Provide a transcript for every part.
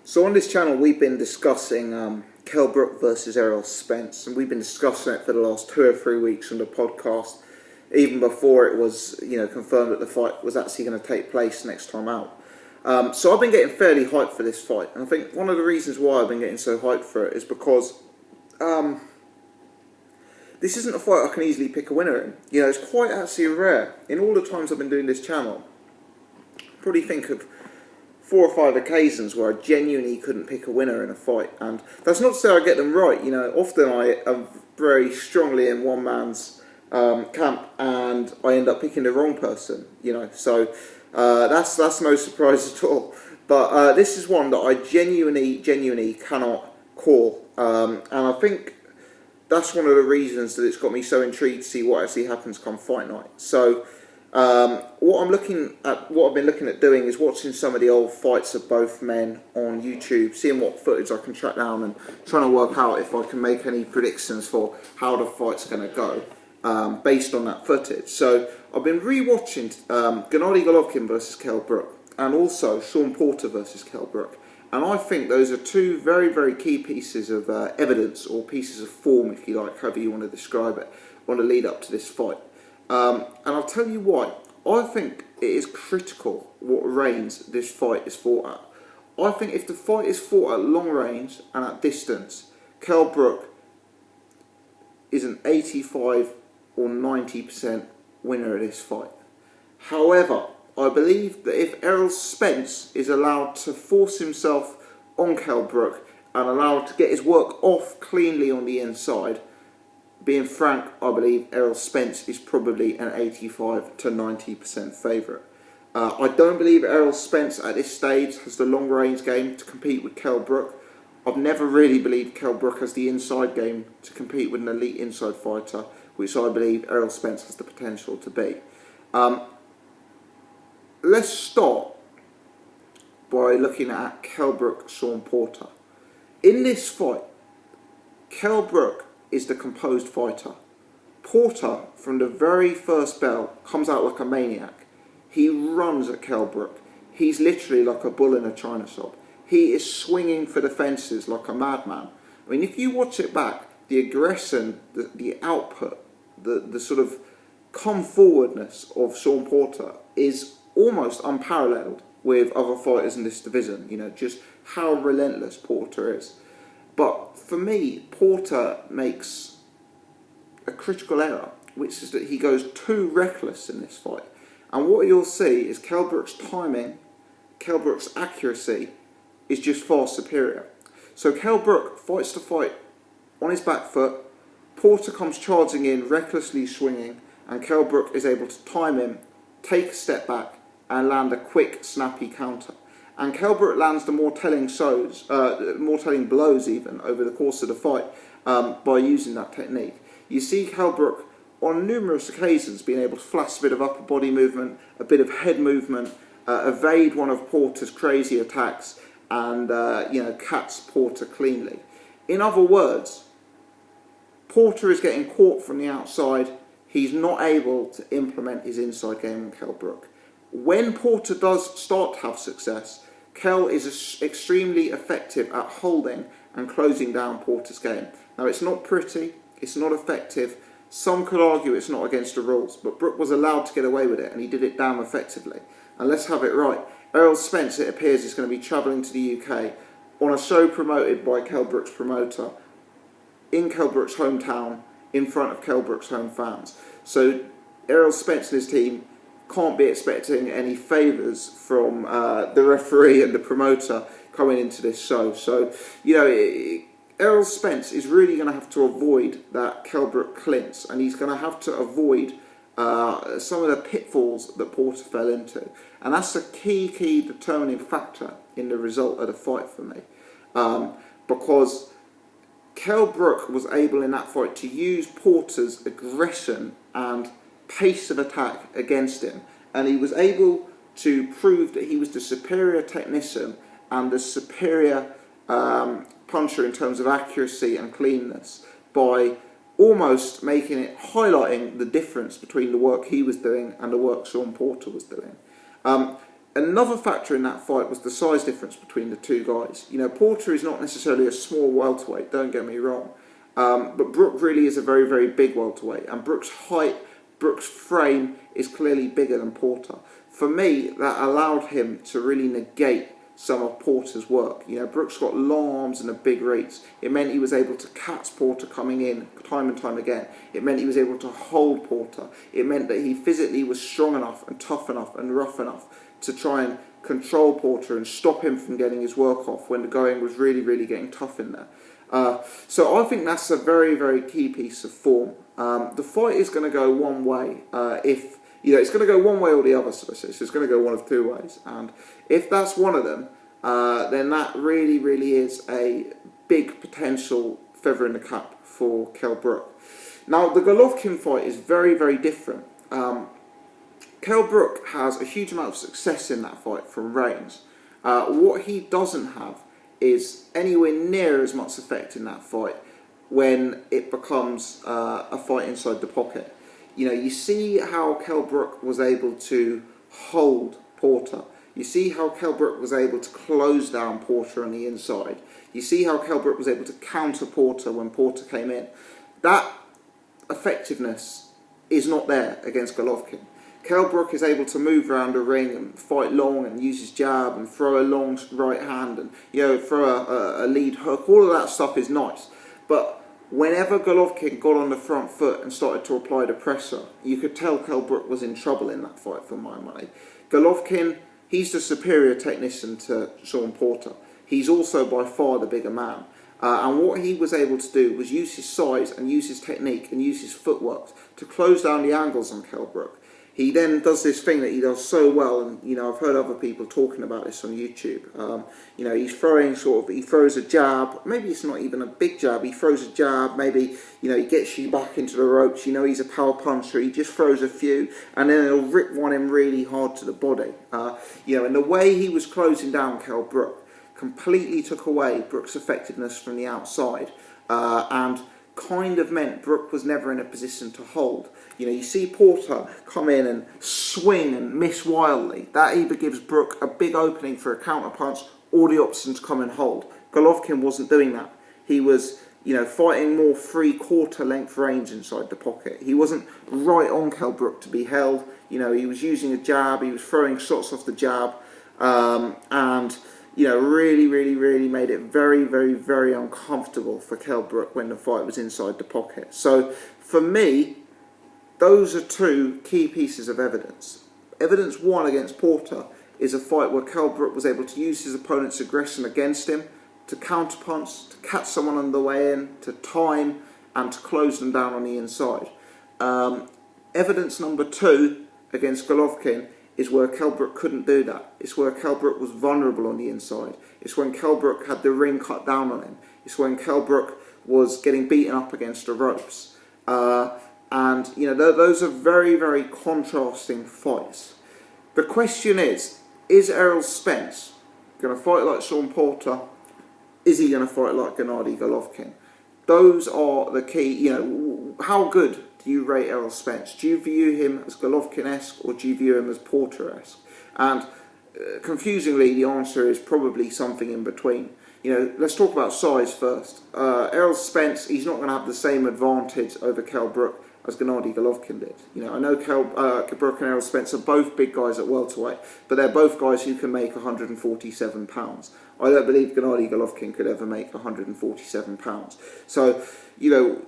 So on this channel we've been discussing Kell Brook versus Errol Spence, and we've been discussing it for the last 2 or 3 weeks on the podcast, even before it was confirmed that the fight was actually going to take place next time out. So I've been getting fairly hyped for this fight, and I think one of the reasons why I've been getting so hyped for it is because this isn't a fight I can easily pick a winner in. It's quite actually rare. In all the times I've been doing this channel, I probably think of 4 or 5 occasions where I genuinely couldn't pick a winner in a fight, and that's not to say I get them right. Often I am very strongly in one man's camp, and I end up picking the wrong person. So that's no surprise at all. But this is one that I genuinely cannot call, and I think that's one of the reasons that it's got me so intrigued to see what actually happens come fight night. So what I've been looking at doing is watching some of the old fights of both men on YouTube, seeing what footage I can track down, and trying to work out if I can make any predictions for how the fight's going to go based on that footage. So I've been re-watching Gennady Golovkin versus Kell Brook, and also Shawn Porter versus Kell Brook. And I think those are 2 very, very key pieces of evidence, or pieces of form, if you like, however you want to describe it, on the lead up to this fight. And I'll tell you why. I think it is critical what range this fight is fought at. I think if the fight is fought at long range and at distance, Kell Brook is an 85 or 90% winner of this fight. However, I believe that if Errol Spence is allowed to force himself on Kell Brook and allowed to get his work off cleanly on the inside, being frank, I believe Errol Spence is probably an 85 to 90% favourite. I don't believe Errol Spence at this stage has the long range game to compete with Kell Brook. I've never really believed Kell Brook has the inside game to compete with an elite inside fighter, which I believe Errol Spence has the potential to be. Let's start by looking at Kell Brook, Shawn Porter. In this fight, Kell Brook is the composed fighter. Porter, from the very first bell, comes out like a maniac. He runs at Kell Brook. He's literally like a bull in a china shop. He is swinging for the fences like a madman. I mean, if you watch it back, the aggression, the output, the sort of come forwardness of Shawn Porter is almost unparalleled with other fighters in this division. Just how relentless Porter is. But for me, Porter makes a critical error, which is that he goes too reckless in this fight. And what you'll see is Kell Brook's timing, Kell Brook's accuracy is just far superior. So Kell Brook fights the fight on his back foot. Porter comes charging in, recklessly swinging, and Kell Brook is able to time him, take a step back, and land a quick, snappy counter. And Kell Brook lands the more telling blows even over the course of the fight by using that technique. You see Kell Brook on numerous occasions being able to flash a bit of upper body movement, a bit of head movement, evade one of Porter's crazy attacks, and catch Porter cleanly. In other words, Porter is getting caught from the outside. He's not able to implement his inside game on Kell Brook. When Porter does start to have success, Kell is extremely effective at holding and closing down Porter's game. Now, it's not pretty, it's not effective. Some could argue it's not against the rules, but Brook was allowed to get away with it, and he did it damn effectively. And let's have it right. Errol Spence, it appears, is going to be travelling to the UK on a show promoted by Kell Brook's promoter in Kell Brook's hometown, in front of Kell Brook's home fans. So Errol Spence and his team can't be expecting any favours from the referee and the promoter coming into this show. So, Errol Spence is really going to have to avoid that Kell Brook clinch, and he's going to have to avoid some of the pitfalls that Porter fell into. And that's a key determining factor in the result of the fight for me. Because Kell Brook was able in that fight to use Porter's aggression and pace of attack against him, and he was able to prove that he was the superior technician and the superior puncher in terms of accuracy and cleanness by almost highlighting the difference between the work he was doing and the work Shawn Porter was doing. Another factor in that fight was the size difference between the two guys. You know, Porter is not necessarily a small welterweight, don't get me wrong. But Brook really is a very, very big welterweight. And Brook's height, Brook's frame is clearly bigger than Porter. For me, that allowed him to really negate some of Porter's work. You know, Brook's got long arms and a big reach. It meant he was able to catch Porter coming in time and time again. It meant he was able to hold Porter. It meant that he physically was strong enough and tough enough and rough enough to try and control Porter and stop him from getting his work off when the going was really, really getting tough in there. So I think that's a very, very key piece of form. The fight is going to go one way. It's going to go one way or the other, so it's going to go one of two ways. And if that's one of them, then that really, really is a big potential feather in the cap for Kell Brook. Now, the Golovkin fight is very, very different. Kell Brook has a huge amount of success in that fight from range. What he doesn't have is anywhere near as much effect in that fight when it becomes a fight inside the pocket. You know, you see how Kell Brook was able to hold Porter. You see how Kell Brook was able to close down Porter on the inside. You see how Kell Brook was able to counter Porter when Porter came in. That effectiveness is not there against Golovkin. Kell Brook is able to move around the ring and fight long and use his jab and throw a long right hand and, you know, throw a lead hook. All of that stuff is nice. But whenever Golovkin got on the front foot and started to apply the pressure, you could tell Kell Brook was in trouble in that fight, for my money. Golovkin, he's the superior technician to Sean Porter. He's also by far the bigger man. And what he was able to do was use his size and use his technique and use his footwork to close down the angles on Kell Brook. He then does this thing that he does so well, and you know, I've heard other people talking about this on YouTube. You know, he throws a jab. Maybe it's not even a big jab. He throws a jab. Maybe, you know, he gets you back into the ropes. You know, he's a power puncher. He just throws a few, and then he'll rip one in really hard to the body. You know, and the way he was closing down Kell Brook completely took away Brook's effectiveness from the outside, and kind of meant Brook was never in a position to hold. You know, you see Porter come in and swing and miss wildly. That either gives Brook a big opening for a counter punch or the option to come and hold. Golovkin wasn't doing that. He was, you know, fighting more 3/4 length range inside the pocket. He wasn't right on Kell Brook to be held. You know, he was using a jab. He was throwing shots off the jab. And you know, really, really, really made it very, very, very uncomfortable for Kell Brook when the fight was inside the pocket. So, for me, those are two key pieces of evidence. Evidence one against Porter is a fight where Kell Brook was able to use his opponent's aggression against him to counterpunch, to catch someone on the way in, to time, and to close them down on the inside. Evidence number two against Golovkin is where Kell Brook couldn't do that. It's where Kell Brook was vulnerable on the inside. It's when Kell Brook had the ring cut down on him. It's when Kell Brook was getting beaten up against the ropes. And, you know, those are very, very contrasting fights. The question is Errol Spence going to fight like Sean Porter? Is he going to fight like Gennady Golovkin? Those are the key, you know, how good do you rate Errol Spence? Do you view him as Golovkin-esque or do you view him as Porter-esque? And confusingly, the answer is probably something in between. You know, let's talk about size first. Errol Spence, he's not going to have the same advantage over Kell Brook as Gennady Golovkin did. You know, I know Kell Brook and Errol Spence are both big guys at welterweight, but they're both guys who can make 147 pounds. I don't believe Gennady Golovkin could ever make 147 pounds. So, you know,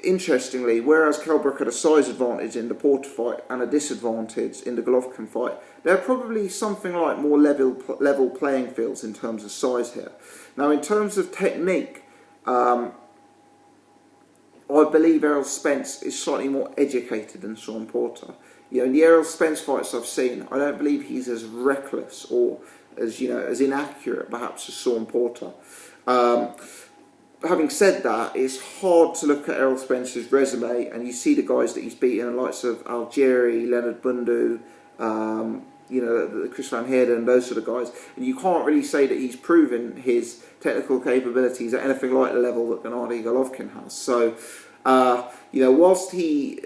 interestingly, whereas Kell Brook had a size advantage in the Porter fight and a disadvantage in the Golovkin fight, they're probably something like more level playing fields in terms of size here. Now, in terms of technique, I believe Errol Spence is slightly more educated than Sean Porter. You know, in the Errol Spence fights I've seen, I don't believe he's as reckless or as, you know, as inaccurate perhaps as Sean Porter. Having said that, it's hard to look at Errol Spence's resume and you see the guys that he's beaten, the likes of Algieri, Leonard Bundu, you know, Chris Van Heerden, those sort of guys, and you can't really say that he's proven his technical capabilities at anything like the level that Gennady Golovkin has. So, you know, whilst he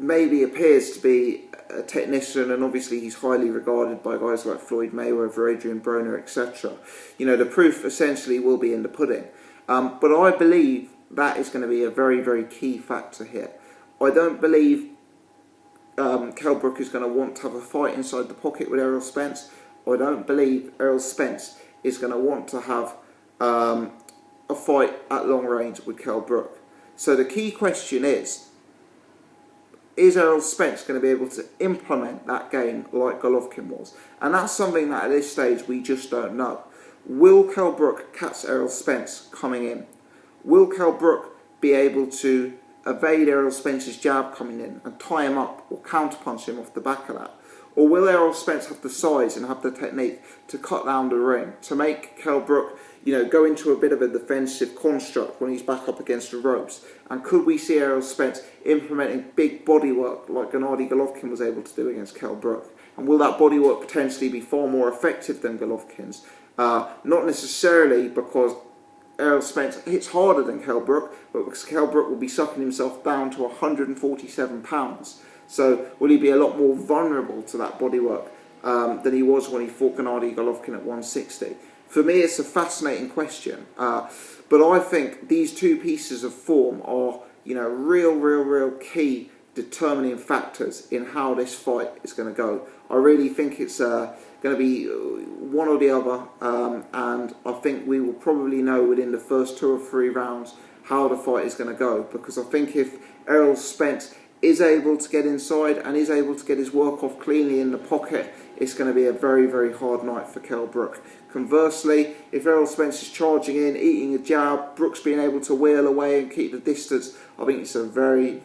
maybe appears to be a technician, and obviously he's highly regarded by guys like Floyd Mayweather, Adrian Broner, etc. You know, the proof essentially will be in the pudding. But I believe that is going to be a very, very key factor here. I don't believe Kell Brook is going to want to have a fight inside the pocket with Errol Spence. I don't believe Errol Spence is going to want to have a fight at long range with Kell Brook. So the key question is Errol Spence going to be able to implement that game like Golovkin was? And that's something that at this stage we just don't know. Will Kell Brook catch Errol Spence coming in? Will Kell Brook be able to evade Errol Spence's jab coming in and tie him up or counterpunch him off the back of that? Or will Errol Spence have the size and have the technique to cut down the ring, to make Kell Brook, you know, go into a bit of a defensive construct when he's back up against the ropes? And could we see Errol Spence implementing big body work like Gennady Golovkin was able to do against Kell Brook? And will that body work potentially be far more effective than Golovkin's? Not necessarily because Errol Spence hits harder than Kell Brook, but because Kell Brook will be sucking himself down to 147 pounds. So will he be a lot more vulnerable to that bodywork than he was when he fought Gennady Golovkin at 160? For me, it's a fascinating question. But I think these two pieces of form are, you know, real key determining factors in how this fight is going to go. I really think it's going to be one or the other, and I think we will probably know within the first 2 or 3 rounds how the fight is going to go, because I think if Errol Spence is able to get inside and is able to get his work off cleanly in the pocket, it's going to be a very hard night for Kell Brook. Conversely, if Errol Spence is charging in, eating a jab, Brook's being able to wheel away and keep the distance, I think it's a very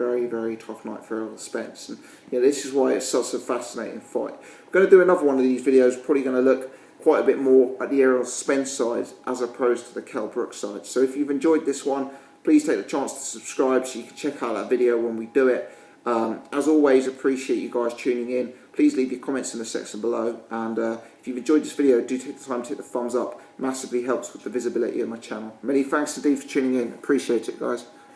tough night for Errol Spence. And you know, this is why it's such a fascinating fight. I'm going to do another one of these videos, probably going to look quite a bit more at the Errol Spence side as opposed to the Kell Brook side. So if you've enjoyed this one, please take the chance to subscribe so you can check out that video when we do it. As always, appreciate you guys tuning in. Please leave your comments in the section below, and if you've enjoyed this video, do take the time to hit the thumbs up. Massively helps with the visibility of my channel. Many thanks indeed for tuning in. Appreciate it, guys.